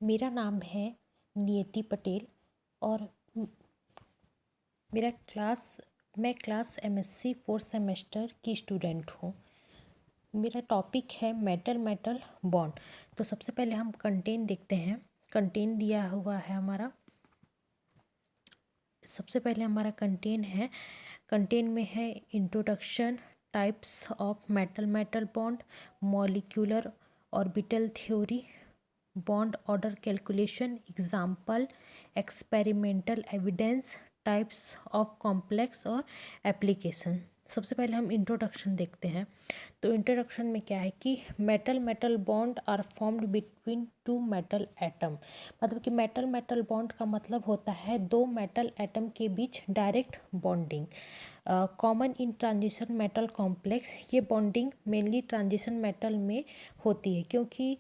मेरा नाम है नियति पटेल और मेरा मैं क्लास एमएससी फोर्थ सेमेस्टर की स्टूडेंट हूँ। मेरा टॉपिक है मेटल मेटल बॉन्ड। तो सबसे पहले हम कंटेंट देखते हैं। कंटेंट दिया हुआ है हमारा। सबसे पहले हमारा कंटेंट में है introduction, types of metal metal bond, molecular orbital theory, bond order calculation, example, experimental evidence, types of complex और एप्लीकेशन। सबसे पहले हम इंट्रोडक्शन देखते हैं। तो इंट्रोडक्शन में क्या है कि metal metal bond are formed between two metal atom. मतलब कि मेटल मेटल बॉन्ड का मतलब होता है दो मेटल एटम के बीच direct bonding. Common in transition metal complex. ये बॉन्डिंग मेनली ट्रांजिशन मेटल में होती है क्योंकि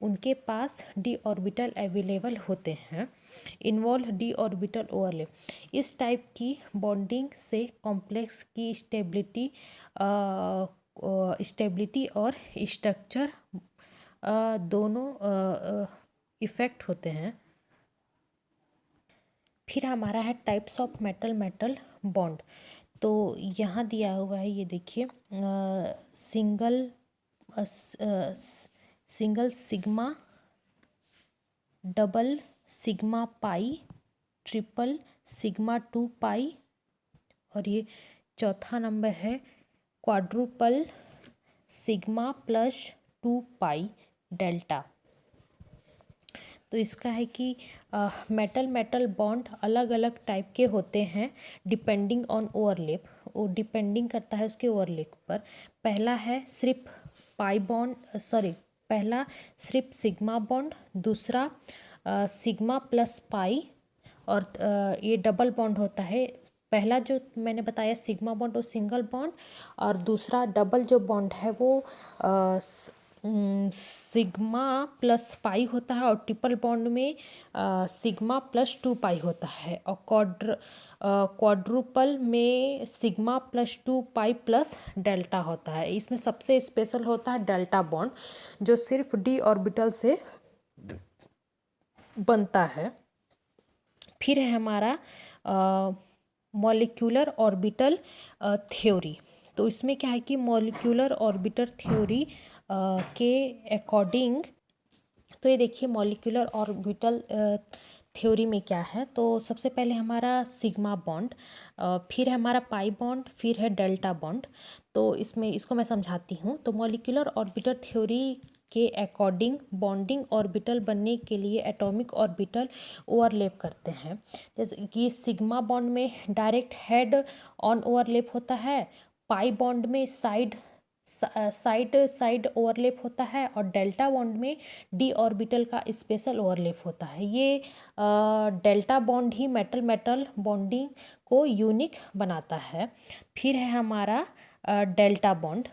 उनके पास डी ऑर्बिटल अवेलेबल होते हैं। Involve D orbital overlap. इस टाइप की बॉन्डिंग से कॉम्प्लेक्स की स्टेबिलिटी और स्ट्रक्चर दोनों इफ़ेक्ट होते हैं। फिर हमारा है types of metal metal bond. तो यहाँ दिया हुआ है, ये देखिए, single sigma, double sigma pi, triple sigma 2 पाई और ये चौथा नंबर है quadruple sigma plus 2 pi delta. तो इसका है कि मेटल मेटल बॉन्ड अलग अलग टाइप के होते हैं डिपेंडिंग ऑन ओवरलैप। वो डिपेंडिंग करता है उसके ओवरलैप पर। पहला है सिर्फ पहला सिर्फ सिग्मा बॉन्ड, दूसरा सिग्मा प्लस पाई और ये डबल बॉन्ड होता है। पहला जो मैंने बताया सिग्मा बॉन्ड वो सिंगल बॉन्ड और दूसरा डबल जो बॉन्ड है वो सिग्मा प्लस पाई होता है और ट्रिपल बॉन्ड में सिग्मा प्लस 2 पाई होता है और क्वाड्रुपल में sigma plus 2 pi plus delta होता है। इसमें सबसे स्पेशल होता है डेल्टा बॉन्ड जो सिर्फ डी ऑर्बिटल से बनता है। फिर है हमारा मॉलिक्यूलर ऑर्बिटल थ्योरी। तो इसमें क्या है कि मॉलिक्यूलर ऑर्बिटल थ्योरी के अकॉर्डिंग, तो ये देखिए मॉलिक्यूलर ऑर्बिटल थ्योरी में क्या है। तो सबसे पहले हमारा सिग्मा बॉन्ड, फिर है हमारा पाई बॉन्ड, फिर है डेल्टा बॉन्ड। तो इसको मैं समझाती हूँ। तो मॉलिक्यूलर ऑर्बिटल थ्योरी के अकॉर्डिंग बॉन्डिंग ऑर्बिटल बनने के लिए एटॉमिक ऑर्बिटल ओवरलैप करते हैं। जैसे कि सिग्मा बॉन्ड में डायरेक्ट हेड ऑन ओवरलैप होता है, पाई बॉन्ड में साइड साइड ओवरलैप होता है और डेल्टा बॉन्ड में डी ऑर्बिटल का स्पेशल ओवरलैप होता है। ये डेल्टा बॉन्ड ही मेटल मेटल बॉन्डिंग को यूनिक बनाता है। फिर है हमारा डेल्टा बॉन्ड।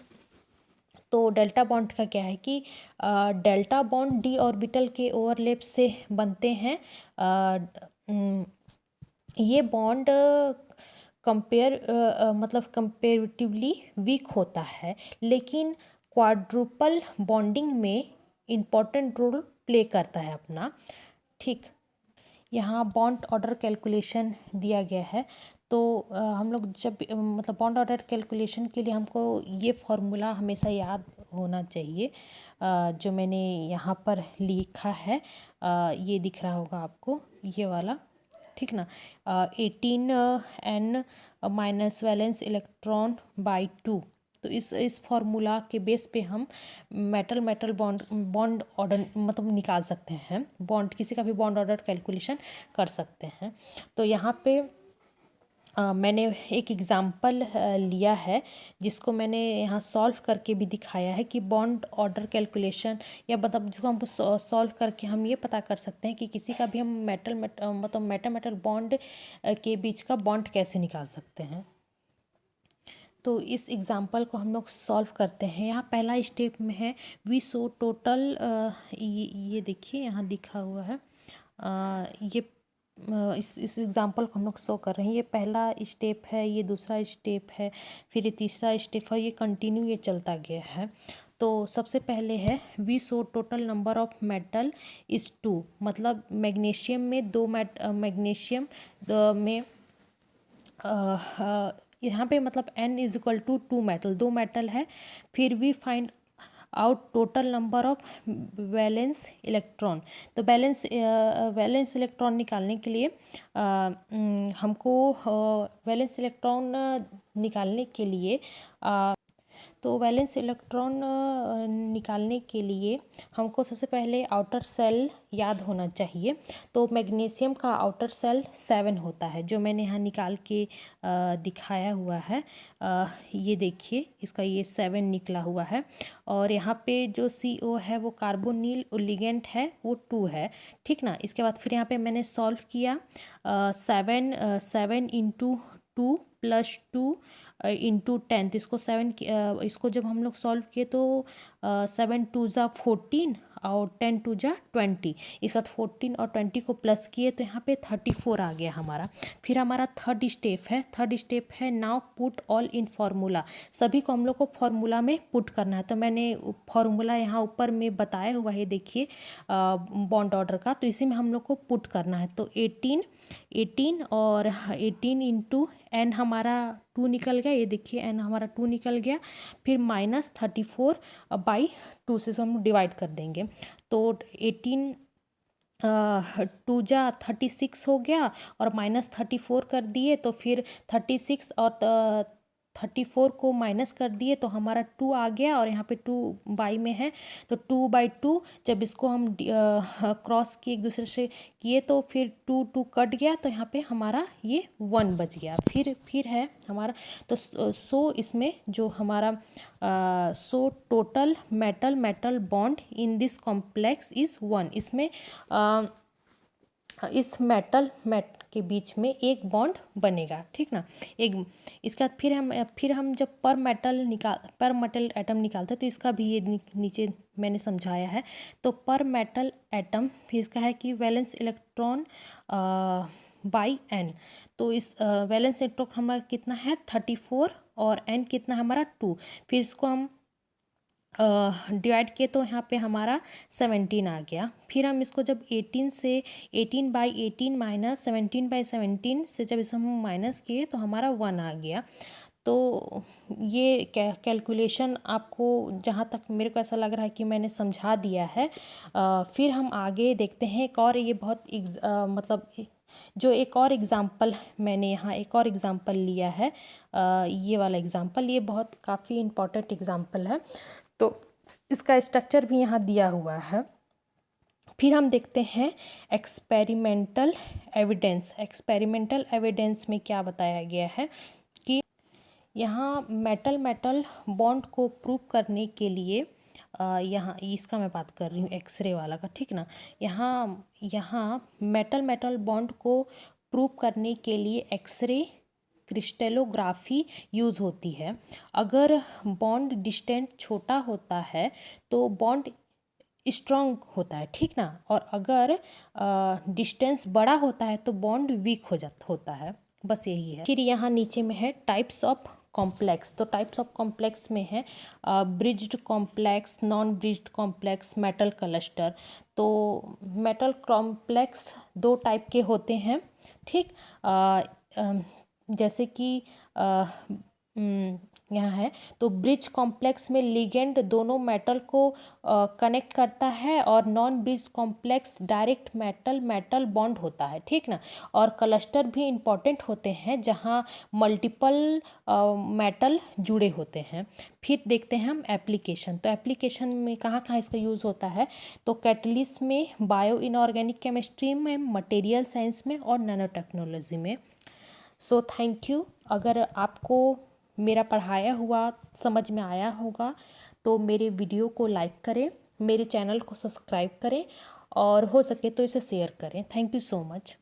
तो डेल्टा बॉन्ड का क्या है कि डेल्टा बॉन्ड डी ऑर्बिटल के ओवरलैप से बनते हैं। ये बॉन्ड मतलब कंपेरेटिवली वीक होता है, लेकिन क्वाड्रुपल बॉन्डिंग में इम्पॉर्टेंट रोल प्ले करता है अपना। ठीक, यहाँ बॉन्ड ऑर्डर कैलकुलेशन दिया गया है। तो हम लोग जब मतलब बॉन्ड ऑर्डर कैलकुलेशन के लिए हमको ये फॉर्मूला हमेशा याद होना चाहिए, जो मैंने यहाँ पर लिखा है। ये दिख रहा होगा आपको, ये वाला, ठीक ना। 18 n minus valence electron by 2। तो इस फॉर्मूला के बेस पे हम मेटल मेटल बॉन्ड ऑर्डर मतलब निकाल सकते हैं, बॉन्ड किसी का भी बॉन्ड ऑर्डर कैलकुलेशन कर सकते हैं। तो यहाँ पे मैंने एक एग्ज़ाम्पल लिया है जिसको मैंने यहाँ सॉल्व करके भी दिखाया है कि बॉन्ड ऑर्डर कैलकुलेशन या मतलब जिसको हम सॉल्व करके हम ये पता कर सकते हैं कि किसी का भी हम मतलब मेटल बॉन्ड के बीच का बॉन्ड कैसे निकाल सकते हैं। तो इस एग्ज़ाम्पल को हम लोग सॉल्व करते हैं। यहाँ पहला स्टेप में है वी सो टोटल, ये देखिए यहाँ दिखा हुआ है। ये इस एग्ज़ाम्पल को हम लोग शो कर रहे हैं। ये पहला स्टेप है, ये दूसरा स्टेप है, फिर ये तीसरा स्टेप है, ये कंटिन्यू ये चलता गया है। तो सबसे पहले है we show total number of metal is 2, मतलब मैग्नीशियम में मैग्नीशियम में यहाँ पे मतलब n is equal to 2 metal, 2 metal है। फिर we find out total number of valence electron. तो वैलेंस इलेक्ट्रॉन निकालने के लिए हमको वैलेंस इलेक्ट्रॉन निकालने के लिए तो वैलेंस इलेक्ट्रॉन निकालने के लिए हमको सबसे पहले आउटर सेल याद होना चाहिए। तो मैग्नीशियम का आउटर सेल 7 होता है, जो मैंने यहाँ निकाल के दिखाया हुआ है। ये देखिए, इसका ये 7 निकला हुआ है। और यहाँ पे जो CO है वो कार्बोनिल लिगेंड है, वो 2 है, ठीक ना। इसके बाद फिर यहाँ पे मैंने सॉल्व किया 7 इंटू 2 प्लस 2 इंटू 10। तो इसको जब हम लोग सॉल्व किए तो 7 2 ज़ा 14 और 10 2 ज़ा 20। इसके बाद 14 और 20 को प्लस किए तो यहाँ पे 34 आ गया हमारा। फिर हमारा थर्ड स्टेप है now put all in formula. सभी को हम लोग को फार्मूला में पुट करना है। तो मैंने फार्मूला यहाँ ऊपर में बताया हुआ है, देखिए बॉन्ड ऑर्डर का। तो इसी में हम लोग को पुट करना है। तो 18 और 18 इंटू n हमारा 2 निकल गया, ये देखिए n हमारा 2 निकल गया। फिर -34 बाई 2 से हम डिवाइड कर देंगे। तो 18 2 जा 36 हो गया और -34 कर दिए, तो फिर 36 और 34 को माइनस कर दिए तो हमारा 2 आ गया। और यहाँ पे 2 बाई में है, तो 2/2 जब इसको हम क्रॉस किए एक दूसरे से किए तो फिर 2 कट गया, तो यहाँ पे हमारा ये 1 बच गया। फिर है हमारा, तो सो इसमें जो हमारा so total metal bond in this complex is 1। इसमें इस मेटल के बीच में एक बॉन्ड बनेगा, ठीक ना। इसके बाद फिर हम जब पर मेटल एटम निकालते हैं तो इसका भी ये नीचे मैंने समझाया है। तो पर मेटल एटम फिर इसका है कि वैलेंस इलेक्ट्रॉन बाई n। तो इस वैलेंस इलेक्ट्रॉन हमारा कितना है 34 और n कितना है हमारा 2। फिर इसको हम डिवाइड किए तो यहाँ पे हमारा 17 आ गया। फिर हम इसको जब 18/18 माइनस 17/17 से जब इसे हम माइनस किए तो हमारा 1 आ गया। तो ये कैलकुलेशन आपको जहाँ तक मेरे को ऐसा लग रहा है कि मैंने समझा दिया है। फिर हम आगे देखते हैं एक और, ये बहुत मतलब जो एक और एग्ज़ाम्पल मैंने यहाँ एक और एग्ज़ाम्पल लिया है। ये वाला एग्ज़ाम्पल ये बहुत काफ़ी इम्पॉर्टेंट एग्ज़ाम्पल है। तो इसका स्ट्रक्चर भी यहाँ दिया हुआ है। फिर हम देखते हैं एक्सपेरिमेंटल एविडेंस में क्या बताया गया है कि यहाँ मेटल बॉन्ड को प्रूव करने के लिए यहाँ इसका मैं बात कर रही हूँ एक्सरे वाला का, ठीक ना। यहाँ मेटल बॉन्ड को प्रूव करने के लिए एक्सरे क्रिस्टलोग्राफी यूज़ होती है। अगर बॉन्ड डिस्टेंस छोटा होता है तो बॉन्ड स्ट्रॉन्ग होता है, ठीक ना। और अगर डिस्टेंस बड़ा होता है तो बॉन्ड वीक होता है। बस यही है। फिर यहाँ नीचे में है टाइप्स ऑफ कॉम्प्लेक्स। तो टाइप्स ऑफ कॉम्प्लेक्स में है bridged complex, non bridged complex, metal cluster. तो मेटल कॉम्प्लेक्स 2 टाइप के होते हैं, ठीक। जैसे कि यहाँ है, तो ब्रिज कॉम्प्लेक्स में लिगेंड दोनों मेटल को कनेक्ट करता है और non bridge complex direct metal bond होता है, ठीक ना। और क्लस्टर भी इम्पॉर्टेंट होते हैं जहाँ मल्टीपल मेटल जुड़े होते हैं। फिर देखते हैं हम एप्लीकेशन। तो एप्लीकेशन में कहाँ कहाँ इसका यूज़ होता है, तो कैटलिस्ट में, बायो इनऑर्गेनिक केमिस्ट्री में, मटेरियल साइंस में और नैनो टेक्नोलॉजी में। So thank you. अगर आपको मेरा पढ़ाया हुआ समझ में आया होगा तो मेरे वीडियो को लाइक करें, मेरे चैनल को सब्सक्राइब करें और हो सके तो इसे शेयर करें। Thank you so much.